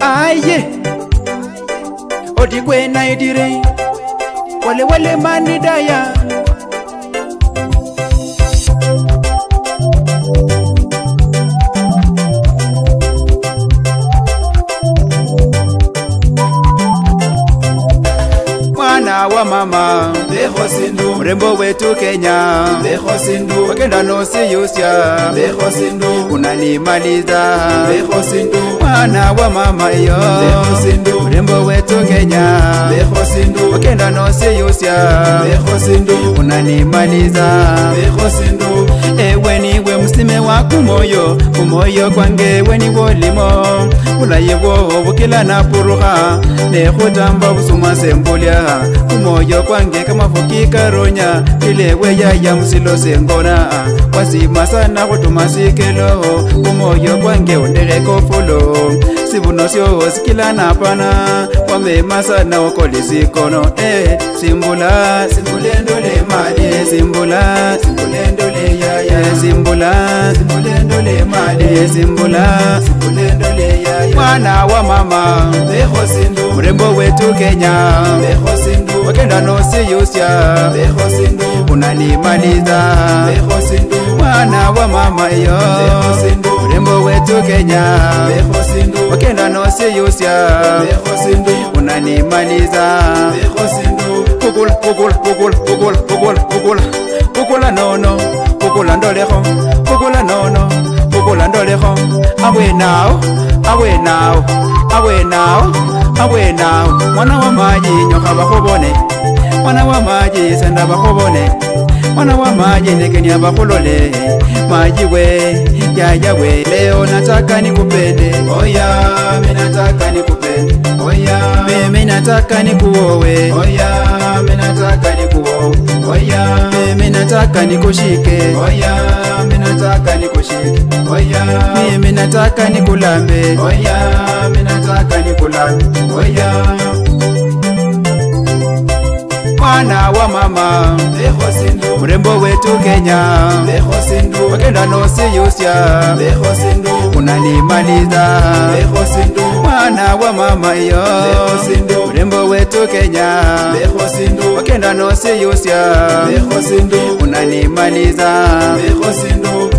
Aye Oti kwena idire Wale wale manidaya Mwana wa mama Beho sindu Mrembo wetu Kenya Beho sindu Wakenda no siyusya Beho sindu Unanimaliza Beho sindu Mwana wa mama iyo Beho sindu Mrembo wetu Kenya Beho sindu Wakenda no siyusya Beho sindu Unanimaliza Beho sindu Ewe niwe msime wa kumoyo Kumoyo kwange weni wolimo Ulayewo bukila na puruha Nekutamba busuma sembulya Kumoyo kwange kama fuki karonya Ilewe ya msilo sengona Wasima sana kutumasikelo Kumoyo kwange undereko fulo Sibunosyo sikila na pana Wamema sana wakolisikono Simbula Simbulendo le mali Simbula Simbulendo le yaya Simbula Simbulendo le mali Simbula Simbulendo le yaya Mwana wa mama Beho sindu Mrembo wetu Kenya Beho sindu Wakenda no siyusya Beho sindu Unanimaliza Beho sindu Mwana wa mama iyo Beho sindu Mrembo wetu Kenya Beho sindu Wakenda no siyusya Beho sindu Unanimaliza Beho sindu Kukula nono Kukula ndoleho Kukula nono Kukula ndoleho Awe nao Mwana wa maji nyoka bakubone Mwana wa maji senda bakubone Mwana wa maji nekenya bakulole Maji we yaya we leo nataka nikupende Oya minataka nikupende Oya mimi nataka nikuowe Oya minataka nikuowe Oya mimi nataka nikushike Oya minataka nikushike Oya mimi nataka nikulambe Oya minataka nikulambe Oya Mwana wa mama Beho sindu Mrembo wetu Kenya Beho sindu Wakenda no siyusya Beho sindu Unanimaliza Beho sindu Mwana wa mama iyo Beho sindu Mrembo wetu Kenya Beho sindu Wakenda no siyusya Beho sindu Unanimaliza Beho sindu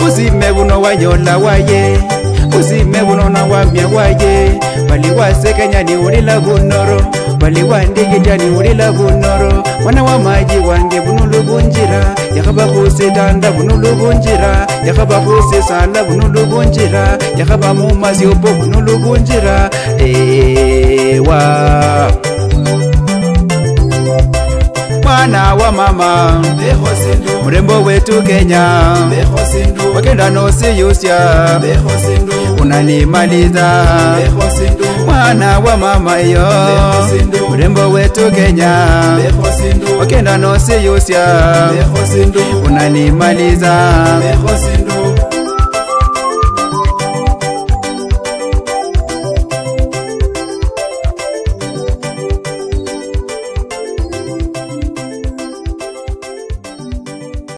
Uzime buno wanyola waye Uzime buno na wamya waye Bali wase Kenya ni ulila bunoro Bali wandigija ni ulila bunoro Mwana wa maji wange bunulu bunjira Yakaba kuse tanda bunulu bunjira Yakaba kuse sala bunulu bunjira Yakaba mumazi upo bunulu bunjira Ewa Mwana wa mama Beho sindu Mrembo wetu Kenya Beho sindu Wakenda no siyusya Beho sindu Unanimaliza Beho sindu Mwana wa mama iyo Beho sindu Mrembo wetu Kenya Beho sindu Wakenda no siyusya Beho sindu Unanimaliza Beho sindu